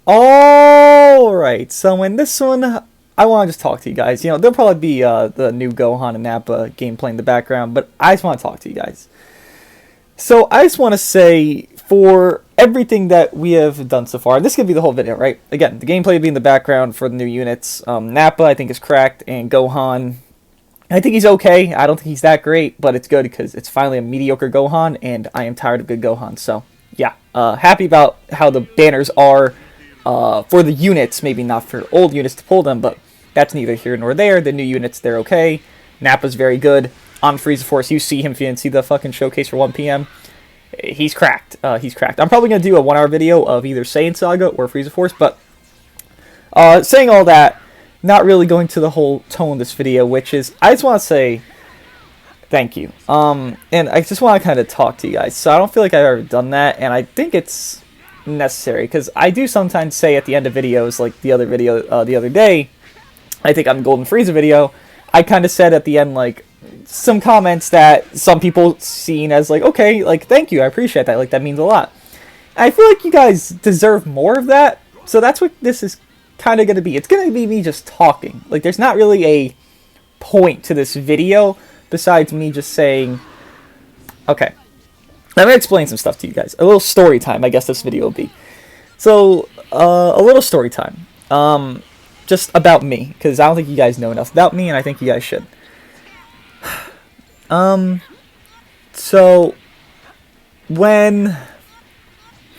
Alright, so in this one, I want to just talk to you guys. You know, there'll probably be the new Gohan and Nappa gameplay in the background, but I just want to talk to you guys. So I just want to say, for everything that we have done so far, this could be the whole video, right? Again, the gameplay will be in the background for the new units. Nappa, I think, is cracked, and Gohan, I think he's okay. I don't think he's that great, but it's good because it's finally a mediocre Gohan, and I am tired of good Gohan. So, yeah, happy about how the banners are for the units, maybe not for old units to pull them, but that's neither here nor there. The new units, they're okay. Nappa's very good. On Frieza Force, you see him if you didn't see the fucking showcase for 1 p.m. He's cracked. He's cracked. I'm probably going to do a 1-hour video of either Saiyan Saga or Frieza Force, but saying all that, not really going to the whole tone of this video, which is, I just want to say thank you. And I just want to kind of talk to you guys. So I don't feel like I've ever done that, and I think it's necessary, because I do sometimes say at the end of videos, like the other video the other day, I think on the Golden Frieza video, I kind of said at the end, like, some comments that some people seen as, like, okay, like, thank you, I appreciate that, like, that means a lot. And I feel like you guys deserve more of that, so that's what this is kind of going to be. It's going to be me just talking. Like, there's not really a point to this video besides me just saying, okay, let me explain some stuff to you guys. A little story time, I guess this video will be. So, a little story time. Just about me, because I don't think you guys know enough about me, and I think you guys should. So, when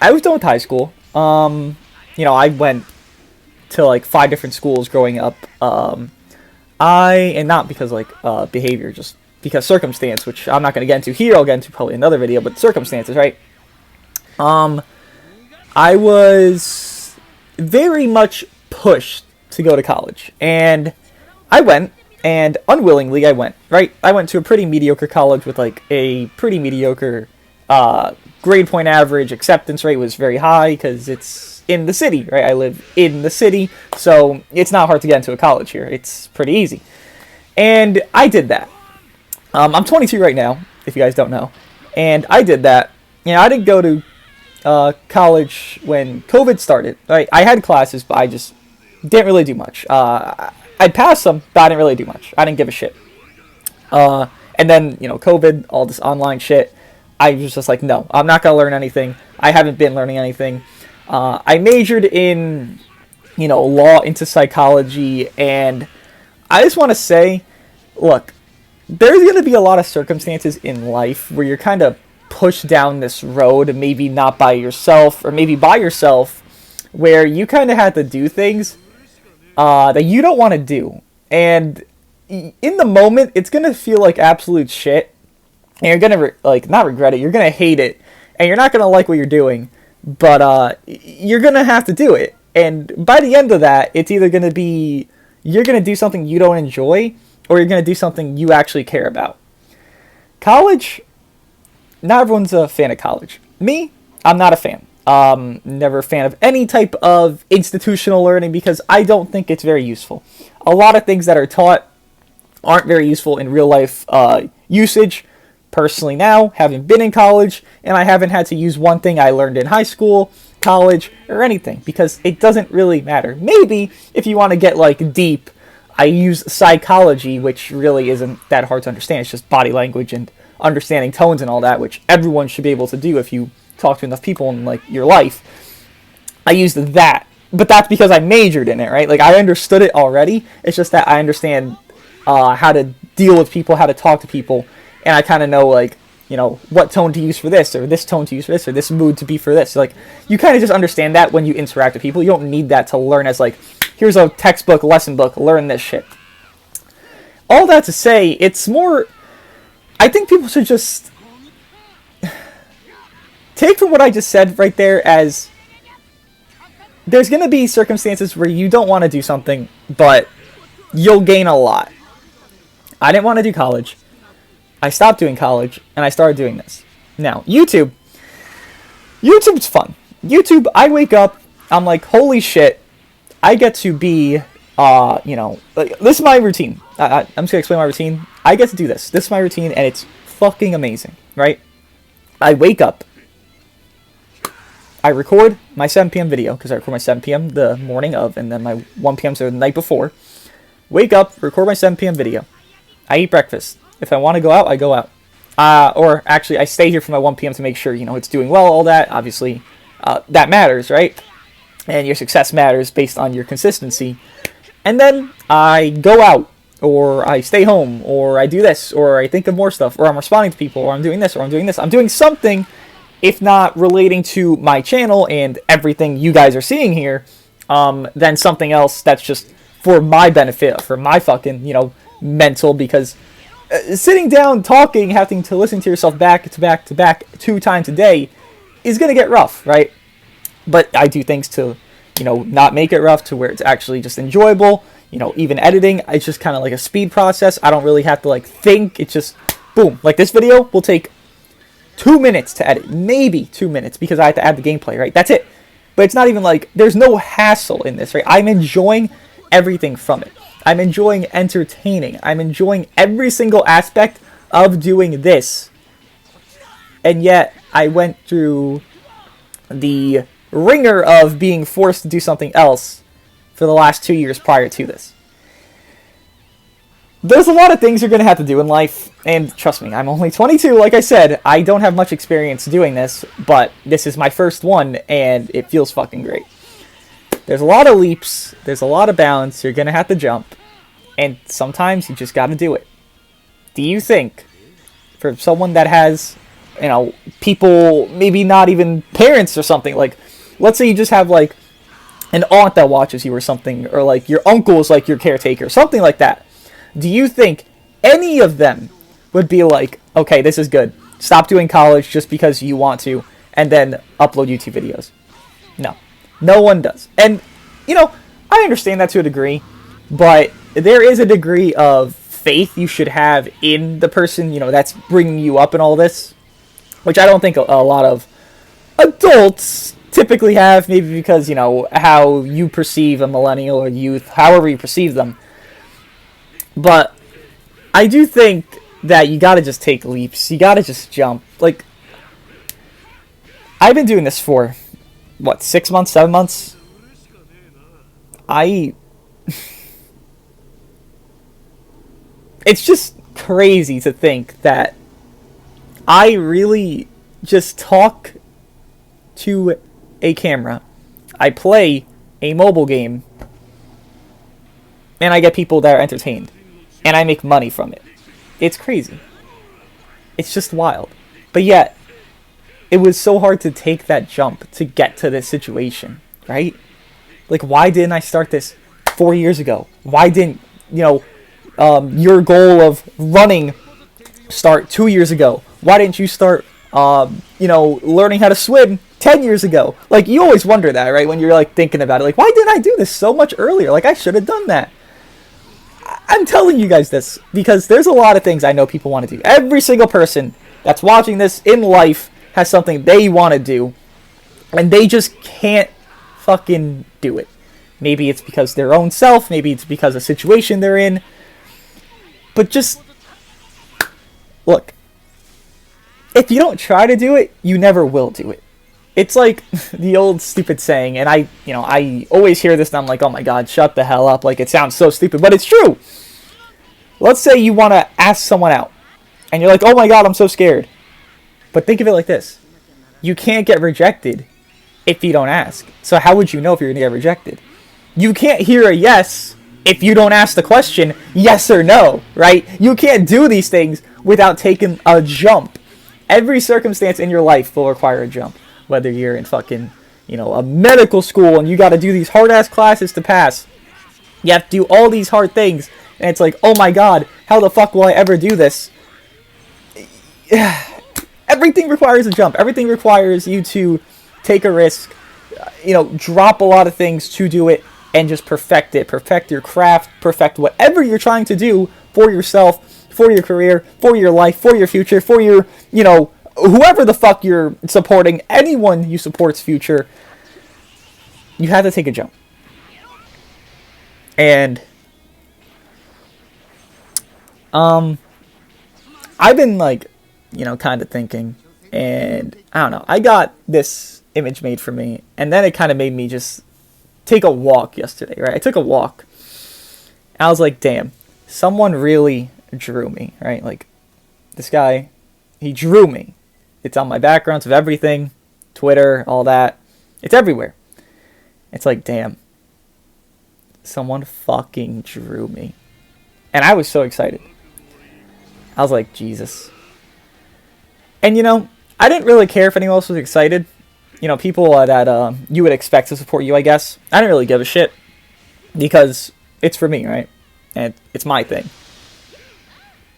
I was done with high school, you know, I went to, like, 5 different schools growing up, and not because, like, behavior, just because circumstance, which I'm not going to get into here, I'll get into probably another video, but circumstances, right? I was very much pushed to go to college, and I went, and unwillingly I went, right? I went to a pretty mediocre college with, like, a pretty mediocre grade point average. Acceptance rate was very high because it's in the city, right? I live in the city, so it's not hard to get into a college here. It's pretty easy. And I did that. I'm 22 right now, if you guys don't know, and I did that. You know, I didn't go to college when COVID started, right? I had classes, but I just didn't really do much. I passed them, but I didn't really do much. I didn't give a shit. And then, you know, COVID, all this online shit, I was just like, no, I'm not going to learn anything. I haven't been learning anything. I majored in, you know, law into psychology, and I just want to say, look, there's going to be a lot of circumstances in life where you're kind of pushed down this road, maybe not by yourself, or maybe by yourself, where you kind of had to do things that you don't want to do. And in the moment, it's going to feel like absolute shit, and you're going to, like, not regret it, you're going to hate it, and you're not going to like what you're doing, but you're going to have to do it. And by the end of that, it's either going to be, you're going to do something you don't enjoy, or you're going to do something you actually care about. College, not everyone's a fan of college. Me, I'm not a fan. Never a fan of any type of institutional learning because I don't think it's very useful. A lot of things that are taught aren't very useful in real life usage. Personally now, haven't been in college, and I haven't had to use one thing I learned in high school, college, or anything, because it doesn't really matter. Maybe, if you want to get, like, deep, I use psychology, which really isn't that hard to understand. It's just body language and understanding tones and all that, which everyone should be able to do if you talk to enough people in, like, your life. I used that, but that's because I majored in it, right? Like, I understood it already. It's just that I understand how to deal with people, how to talk to people, and I kind of know, like, you know, what tone to use for this, or this tone to use for this, or this mood to be for this. Like, you kind of just understand that when you interact with people. You don't need that to learn as, like, here's a textbook, lesson book, learn this shit. All that to say, it's more, I think people should just take from what I just said right there as there's going to be circumstances where you don't want to do something, but you'll gain a lot. I didn't want to do college. I stopped doing college, and I started doing this. Now, YouTube's fun. YouTube, I wake up, I'm like, holy shit, I get to be, you know, this is my routine. I'm just going to explain my routine. I get to do this. This is my routine, and it's fucking amazing, right? I wake up, I record my 7 p.m. video, because I record my 7 p.m. the morning of, and then my 1 p.m. so the night before. Wake up, record my 7 p.m. video. I eat breakfast. If I want to go out, I go out. Or actually, I stay here for my 1 p.m. to make sure, it's doing well, all that. Obviously, that matters, right? And your success matters based on your consistency. And then I go out, or I stay home, or I do this, or I think of more stuff, or I'm responding to people, or I'm doing this, or I'm doing this. I'm doing something, if not relating to my channel and everything you guys are seeing here, then something else that's just for my benefit, for my fucking, mental, because sitting down, talking, having to listen to yourself back to back to back 2 times a day is going to get rough, right? But I do things to, not make it rough, to where it's actually just enjoyable. Even editing, it's just kind of like a speed process. I don't really have to, think. It's just, boom. Like, this video will take 2 minutes to edit. Maybe 2 minutes, because I have to add the gameplay, right? That's it. But it's not even there's no hassle in this, right? I'm enjoying everything from it. I'm enjoying entertaining. I'm enjoying every single aspect of doing this. And yet, I went through the ringer of being forced to do something else for the last 2 years prior to this. There's a lot of things you're going to have to do in life, and trust me, I'm only 22, like I said. I don't have much experience doing this, but this is my first one, and it feels fucking great. There's a lot of leaps, there's a lot of bounds, you're going to have to jump, and sometimes you just got to do it. Do you think, for someone that has, people, maybe not even parents or something, let's say you just have, an aunt that watches you or something, or, your uncle is, your caretaker, something like that. Do you think any of them would be like, okay, this is good, stop doing college just because you want to, and then upload YouTube videos? No. No one does. And, I understand that to a degree, but there is a degree of faith you should have in the person, that's bringing you up in all this, which I don't think a lot of adults typically have, maybe because, how you perceive a millennial or youth, however you perceive them. But I do think that you gotta just take leaps. You gotta just jump. I've been doing this for, 6 months, 7 months? It's just crazy to think that I really just talk to a camera. I play a mobile game, and I get people that are entertained, and I make money from it. It's crazy. It's just wild. But yet, it was so hard to take that jump to get to this situation, right? Why didn't I start this 4 years ago? Why didn't, your goal of running start 2 years ago? Why didn't you start, learning how to swim 10 years ago? You always wonder that, right? When you're, thinking about it. Why didn't I do this so much earlier? I should have done that. I'm telling you guys this because there's a lot of things I know people want to do. Every single person that's watching this in life has something they want to do, and they just can't fucking do it. Maybe it's because their own self, maybe it's because of the situation they're in, but just look, if you don't try to do it, you never will do it. It's like the old stupid saying, and I always hear this and I'm like, oh my god, shut the hell up, it sounds so stupid, but it's true. Let's say you want to ask someone out, and you're like, oh my god, I'm so scared. But think of it like this. You can't get rejected if you don't ask. So how would you know if you're going to get rejected? You can't hear a yes if you don't ask the question, yes or no, right? You can't do these things without taking a jump. Every circumstance in your life will require a jump. Whether you're in fucking, a medical school and you got to do these hard-ass classes to pass. You have to do all these hard things. And it's like, oh my god, how the fuck will I ever do this? Everything requires a jump. Everything requires you to take a risk, drop a lot of things to do it, and just perfect it. Perfect your craft, perfect whatever you're trying to do for yourself, for your career, for your life, for your future, for your, whoever the fuck you're supporting, anyone you support's future. You have to take a jump. And I've been kind of thinking, And I don't know, I got this image made for me, and then it kind of made me just take a walk yesterday, right? I took a walk. I was like, damn, someone really drew me, right? Like, this guy, he drew me. It's on my backgrounds of everything, Twitter, all that. It's everywhere. It's like, damn, someone fucking drew me. And I was so excited. I was like, Jesus. And, you know, I didn't really care if anyone else was excited. You know, people that you would expect to support you, I guess. I didn't really give a shit. Because it's for me, right? And it's my thing.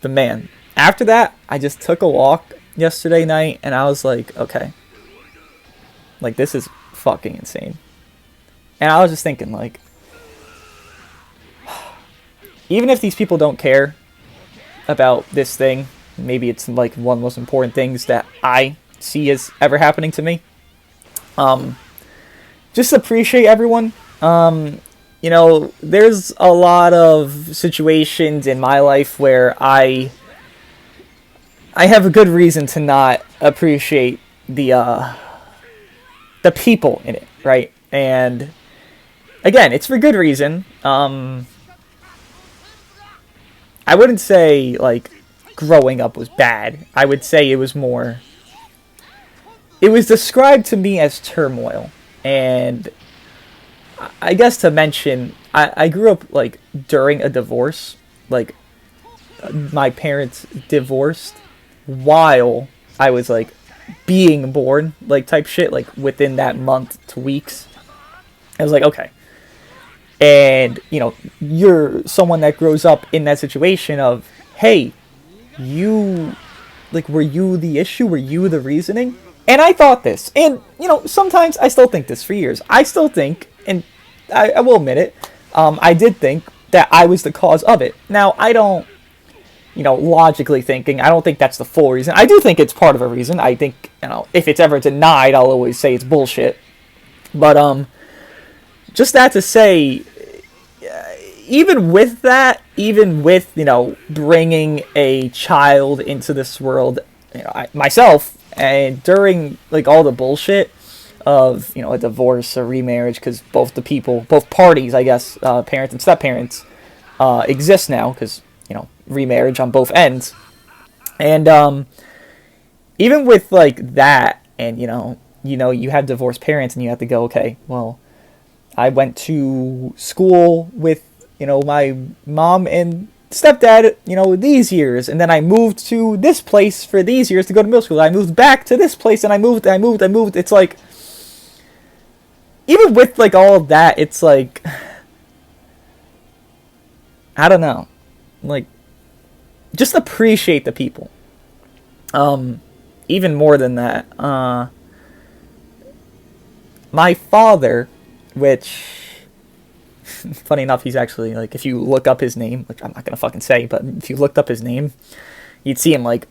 But man, after that, I just took a walk yesterday night, and I was like, okay. Like, this is fucking insane. And I was just thinking, like, even if these people don't care about this thing, maybe it's like one of the most important things that I see as ever happening to me. Just appreciate everyone. You know, there's a lot of situations in my life where I have a good reason to not appreciate the people in it, right? And again, it's for good reason. I wouldn't say like growing up was bad. I would say it was described to me as turmoil. And I guess to mention, I grew up like during a divorce. Like, my parents divorced while I was like being born, like type shit, like within that month to weeks. I was like, okay. And, you know, you're someone that grows up in that situation of, hey, you, like, were you the issue? Were you the reasoning? And I thought this. And, you know, sometimes I still think this for years. I still think, and I will admit it, I did think that I was the cause of it. Now, I don't, you know, logically thinking, I don't think that's the full reason. I do think it's part of a reason. I think, you know, if it's ever denied, I'll always say it's bullshit. But, just that to say, even with that, even with, you know, bringing a child into this world, you know, myself, and during, like, all the bullshit of, you know, a divorce, a remarriage, because both parties, I guess, parents and step-parents, exist now, because, you know, remarriage on both ends. And, even with, like, that, and, you know, you have divorced parents, and you have to go, okay, well, I went to school with, you know, my mom and stepdad, you know, these years, and then I moved to this place for these years to go to middle school. I moved back to this place, and I moved. It's like, even with, like, all of that, it's like, I don't know, like, just appreciate the people. Even more than that, my father, which, funny enough, he's actually, like, if you look up his name, which I'm not gonna fucking say, but if you looked up his name, you'd see him, like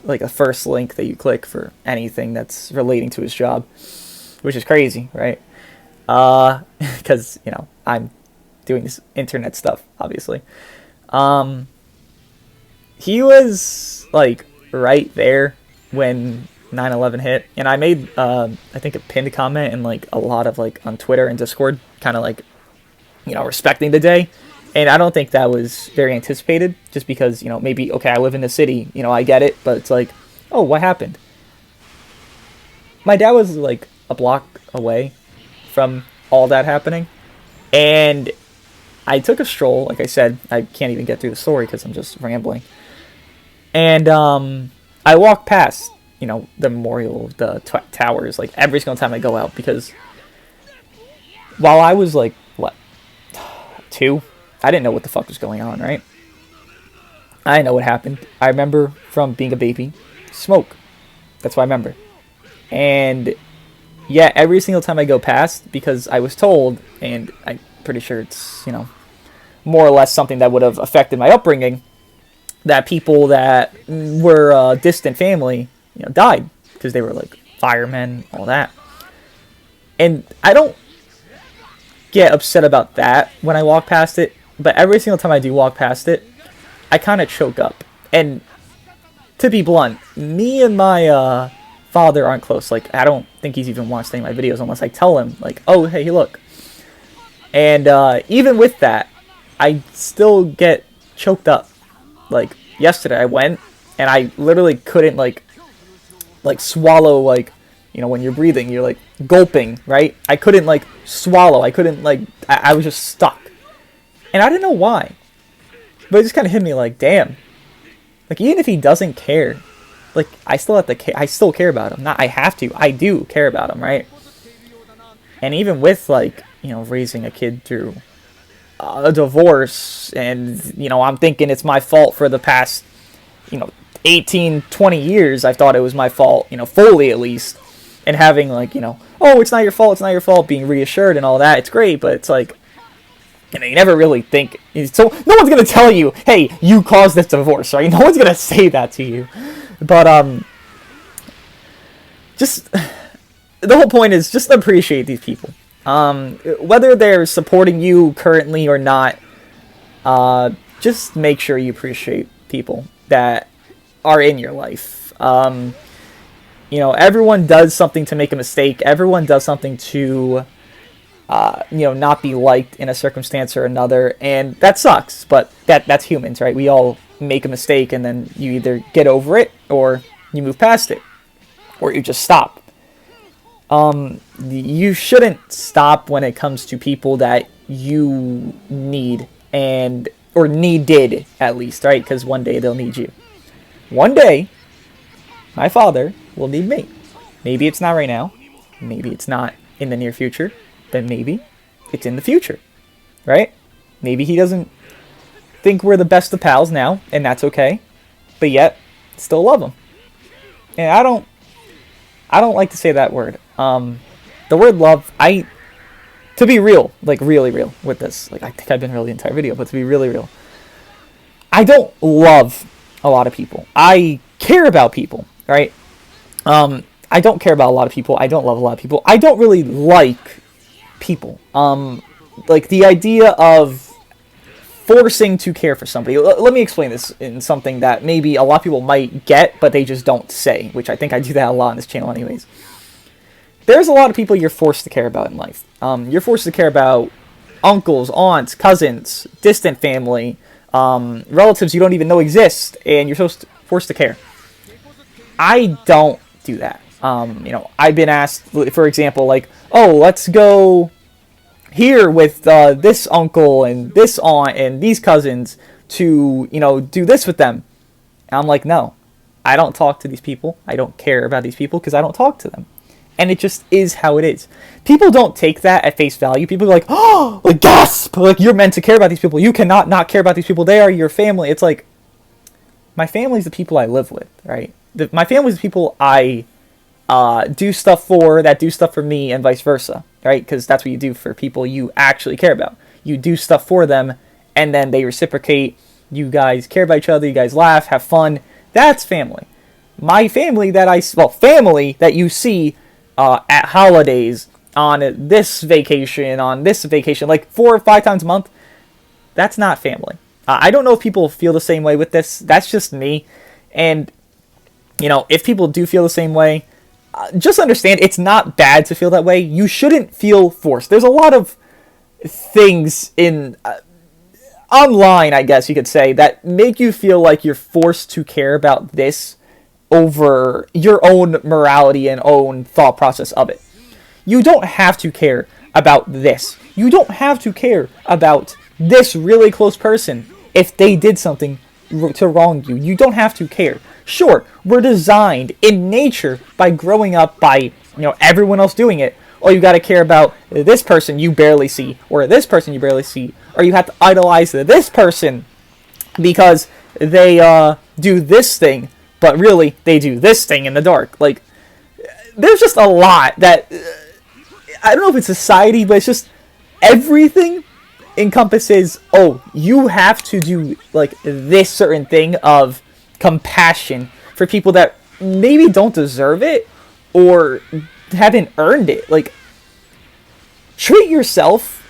a first link that you click for anything that's relating to his job, which is crazy, right? Because, you know, I'm doing this internet stuff, obviously. He was, like, right there when 9/11 hit, and I made, I think, a pinned comment and, like, a lot of, like, on Twitter and Discord, kind of, like, you know, respecting the day. And I don't think that was very anticipated, just because, you know, maybe, okay, I live in the city, you know, I get it, but it's like, oh, what happened? My dad was, like, a block away from all that happening, and I took a stroll. Like I said, I can't even get through the story because I'm just rambling. And I walked past, you know, the memorial, the towers, like, every single time I go out, because while I was, like, what, 2? I didn't know what the fuck was going on, right? I didn't know what happened. I remember from being a baby, smoke. That's what I remember. And yeah, every single time I go past, because I was told, and I'm pretty sure it's, you know, more or less something that would have affected my upbringing, that people that were distant family, you know, died because they were, like, firemen, all that. And I don't get upset about that when I walk past it, but every single time I do walk past it, I kind of choke up. And to be blunt, me and my father aren't close. Like, I don't think he's even watched any of my videos unless I tell him, like, oh, hey, look. And even with that, I still get choked up. Like, yesterday I went, and I literally couldn't, like swallow, like, you know, when you're breathing, you're, like, gulping, right? I couldn't, like, swallow. I couldn't, like, I was just stuck. And I didn't know why. But it just kind of hit me, like, damn. Like, even if he doesn't care, like, I still have to care. I still care about him. Not I have to. I do care about him, right? And even with, like, you know, raising a kid through a divorce, and, you know, I'm thinking it's my fault for the past, you know, 18, 20 years. I thought it was my fault, you know, fully at least. And having, like, you know, oh, it's not your fault, it's not your fault, being reassured and all that. It's great, but it's like, you know, you never really think. So no one's going to tell you, hey, you caused this divorce, right? No one's going to say that to you. But, just, the whole point is just appreciate these people. Whether they're supporting you currently or not, just make sure you appreciate people that are in your life. You know, everyone does something to make a mistake. Everyone does something to, you know, not be liked in a circumstance or another, and that sucks, but that's humans, right? We all make a mistake, and then you either get over it, or you move past it, or you just stop. You shouldn't stop when it comes to people that you need, or needed, at least, right? Because one day they'll need you. One day, my father will need me. Maybe it's not right now. Maybe it's not in the near future. Then maybe it's in the future, right? Maybe he doesn't think we're the best of pals now, and that's okay. But yet, still love him. And I don't like to say that word. The word love, to be real, like really real with this, like I think I've been real the entire video, but to be really real, I don't love a lot of people. I care about people, right? I don't care about a lot of people. I don't love a lot of people. I don't really like people. Like the idea of forcing to care for somebody. Let me explain this in something that maybe a lot of people might get, but they just don't say, which I think I do that a lot on this channel anyways. There's a lot of people you're forced to care about in life. You're forced to care about uncles, aunts, cousins, distant family, relatives you don't even know exist, and you're forced to care. I don't do that. You know, I've been asked, for example, like, oh, let's go here with this uncle and this aunt and these cousins to, you know, do this with them. And I'm like, no, I don't talk to these people. I don't care about these people because I don't talk to them. And it just is how it is. People don't take that at face value. People are like, oh, like, gasp! Like, you're meant to care about these people. You cannot not care about these people. They are your family. It's like, my family's the people I live with, right? My family's the people I do stuff for, that do stuff for me, and vice versa, right? Because that's what you do for people you actually care about. You do stuff for them, and then they reciprocate. You guys care about each other. You guys laugh, have fun. That's family. My family family that you see at holidays, on this vacation, like 4 or 5 times a month, that's not family. I don't know if people feel the same way with this. That's just me. And, you know, if people do feel the same way, just understand it's not bad to feel that way. You shouldn't feel forced. There's a lot of things in online, I guess you could say, that make you feel like you're forced to care about this over your own morality and own thought process of it. You don't have to care about this. You don't have to care about this really close person if they did something to wrong you. You don't have to care. Sure, we're designed in nature by growing up by, you know, everyone else doing it. Oh, you got to care about this person you barely see, or this person you barely see, or you have to idolize this person because they do this thing, but really they do this thing in the dark. Like, there's just a lot that I don't know if it's society, but it's just everything encompasses, oh, you have to do like this certain thing of compassion for people that maybe don't deserve it or haven't earned it. Like, treat yourself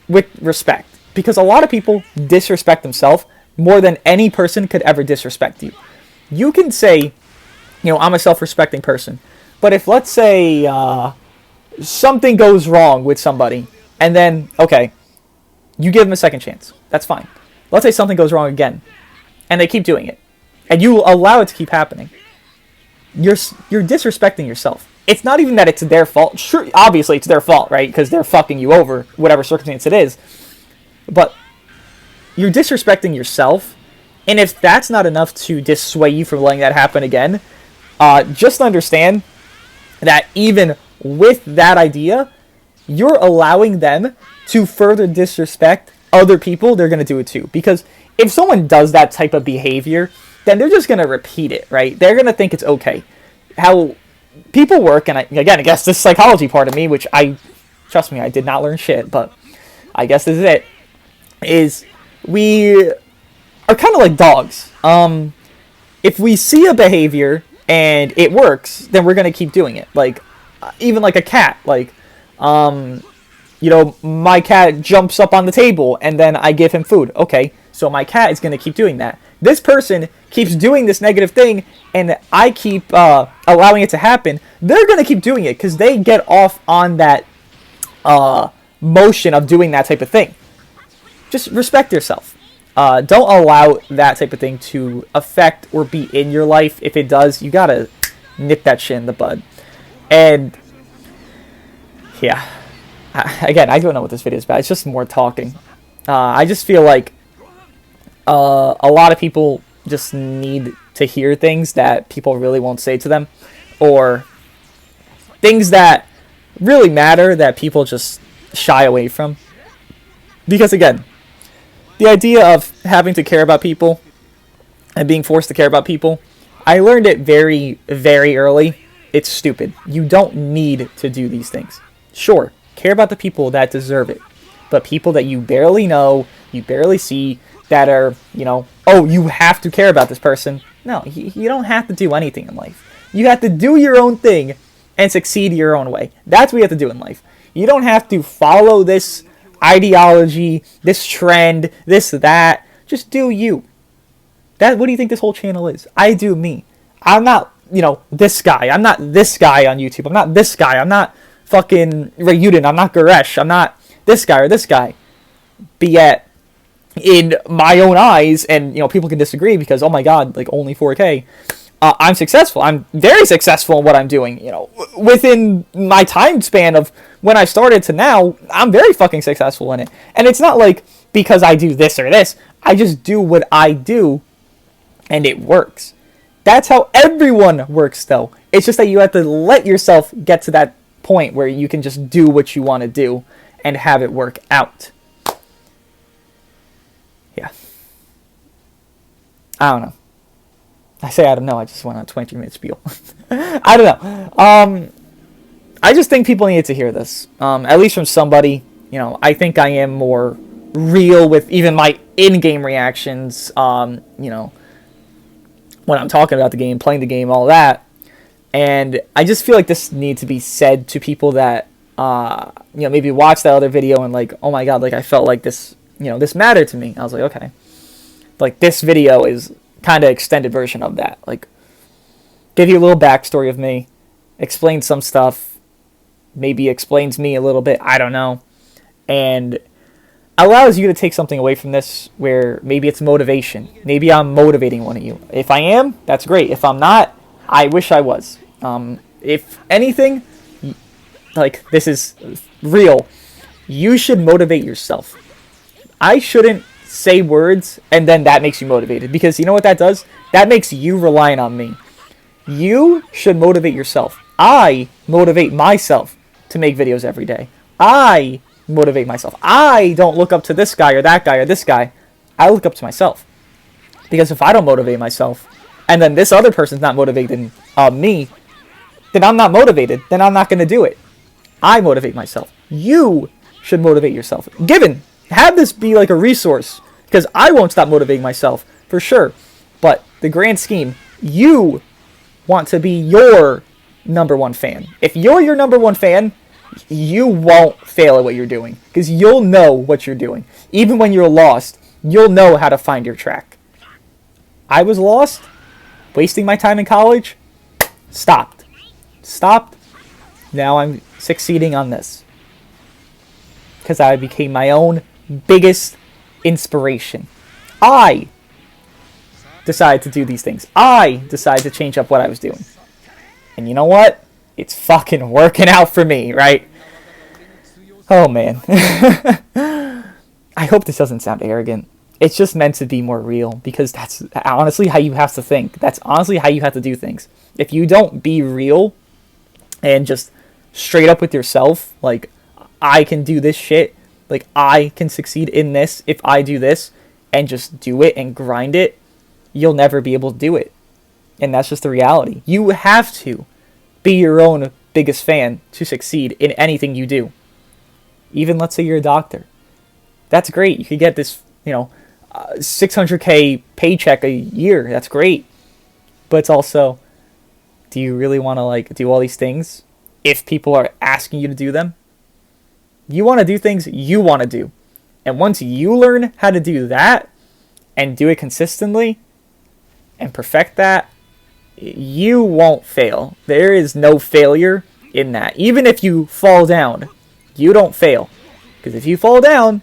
with respect, because a lot of people disrespect themselves more than any person could ever disrespect you. You can say, you know, I'm a self-respecting person, But if, let's say, something goes wrong with somebody, and then, okay, you give them a second chance. That's fine. Let's say something goes wrong again, and they keep doing it, and you allow it to keep happening. You're disrespecting yourself. It's not even that it's their fault. Sure, obviously it's their fault, right? Because they're fucking you over, whatever circumstance it is. But you're disrespecting yourself, and if that's not enough to dissuade you from letting that happen again, just understand that even with that idea, you're allowing them to further disrespect other people. They're going to do it too. Because if someone does that type of behavior, then they're just going to repeat it, right? They're going to think it's okay. How people work, and I guess this psychology part of me, which trust me, I did not learn shit, but I guess this is it, is we are kind of like dogs. If we see a behavior and it works, then we're going to keep doing it. Like, even like a cat, like, my cat jumps up on the table and then I give him food. Okay, so my cat is going to keep doing that. This person keeps doing this negative thing and I keep allowing it to happen. They're going to keep doing it because they get off on that motion of doing that type of thing. Just respect yourself. Don't allow that type of thing to affect or be in your life. If it does, you got to nip that shit in the bud. And yeah, again, I don't know what this video is about. It's just more talking. I just feel like a lot of people just need to hear things that people really won't say to them, or things that really matter that people just shy away from. Because again, the idea of having to care about people and being forced to care about people, I learned it very, very early. It's stupid. You don't need to do these things. Sure, care about the people that deserve it. But people that you barely know, you barely see, that are, oh, you have to care about this person. No, you don't have to do anything in life. You have to do your own thing and succeed your own way. That's what you have to do in life. You don't have to follow this ideology, this trend, this, that. Just do you. What do you think this whole channel is? I do me. I'm not, this guy. I'm not this guy on YouTube. I'm not this guy. I'm not fucking Ryuden. I'm not Goresh. I'm not this guy or this guy. But yet, in my own eyes, and people can disagree because, oh my god, like only 4K, I'm successful. I'm very successful in what I'm doing. Within my time span of when I started to now, I'm very fucking successful in it. And it's not like because I do this or this. I just do what I do, and it works. That's how everyone works, though. It's just that you have to let yourself get to that point where you can just do what you want to do and have it work out. Yeah. I don't know. I say I don't know. I just went on a 20-minute spiel. I don't know. I just think people need to hear this. At least from somebody. I think I am more real with even my in-game reactions. When I'm talking about the game, playing the game, all that. And I just feel like this needs to be said to people that, maybe watch that other video and like, oh my god, like I felt like this, this mattered to me. I was like, okay. Like this video is kind of extended version of that. Like, give you a little backstory of me, explain some stuff, maybe explains me a little bit, I don't know, and allows you to take something away from this where maybe it's motivation. Maybe I'm motivating one of you. If I am, that's great. If I'm not, I wish I was. If anything, like this is real, you should motivate yourself. I shouldn't say words and then that makes you motivated, because you know what that does? That makes you relying on me. You should motivate yourself. I motivate myself to make videos every day. I motivate myself. I don't look up to this guy or that guy or this guy. I look up to myself. Because if I don't motivate myself, and then this other person's not motivating me, then I'm not motivated. Then I'm not going to do it. I motivate myself. You should motivate yourself. Have this be like a resource, because I won't stop motivating myself, for sure. But the grand scheme, you want to be your number one fan. If you're your number one fan, you won't fail at what you're doing, because you'll know what you're doing. Even when you're lost, you'll know how to find your track. I was lost, wasting my time in college, stopped. stopped. Now I'm succeeding on this. Because I became my own biggest inspiration. I decided to do these things. I decided to change up what I was doing. And you know what? It's fucking working out for me, right? Oh, man. I hope this doesn't sound arrogant. It's just meant to be more real, because that's honestly how you have to think. That's honestly how you have to do things. If you don't be real and just straight up with yourself, like, I can do this shit, like, I can succeed in this if I do this, and just do it and grind it, you'll never be able to do it. And that's just the reality. You have to be your own biggest fan to succeed in anything you do. Even let's say you're a doctor. That's great. You could get this, 600K paycheck a year. That's great. But it's also, do you really want to do all these things if people are asking you to do them? You want to do things you want to do. And once you learn how to do that and do it consistently and perfect that, you won't fail. There is no failure in that. Even if you fall down, you don't fail. Because if you fall down,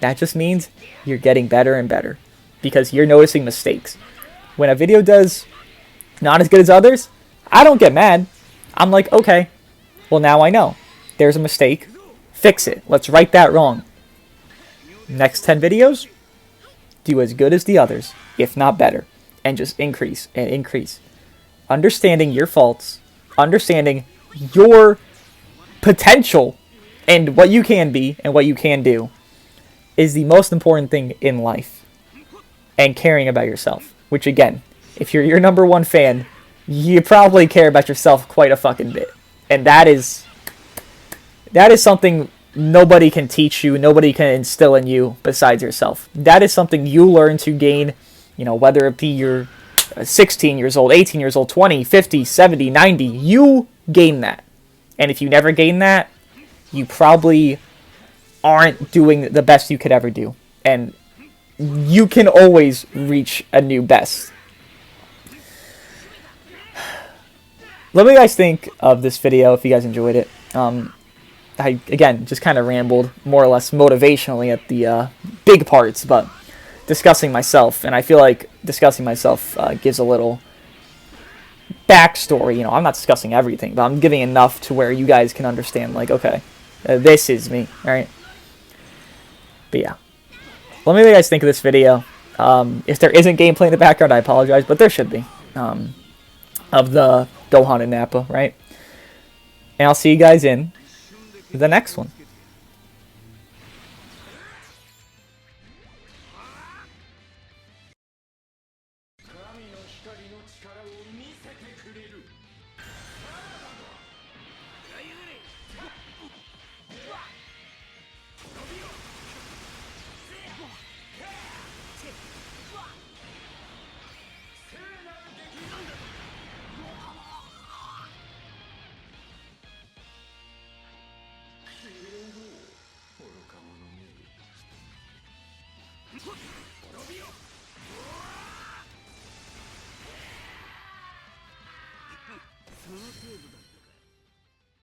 that just means you're getting better and better. Because you're noticing mistakes. When a video does not as good as others, I don't get mad. I'm like, okay, well, now I know. There's a mistake. Fix it. Let's right that wrong. Next 10 videos, do as good as the others, if not better. And just increase and increase. Understanding your faults, understanding your potential and what you can be and what you can do is the most important thing in life. And caring about yourself. Which, again, if you're your number one fan, you probably care about yourself quite a fucking bit. And that is something nobody can teach you, nobody can instill in you besides yourself. That is something you learn to gain, whether it be you're 16 years old, 18 years old, 20, 50, 70, 90, you gain that. And if you never gain that, you probably aren't doing the best you could ever do. And you can always reach a new best. Let me guys think of this video if you guys enjoyed it. I, again, just kind of rambled more or less motivationally at the big parts, but discussing myself, and I feel like discussing myself gives a little backstory. I'm not discussing everything, but I'm giving enough to where you guys can understand, okay, this is me, alright? But yeah. Let me know what you guys think of this video. If there isn't gameplay in the background, I apologize, but there should be. Of the Gohan and Nappa, right? And I'll see you guys in the next one.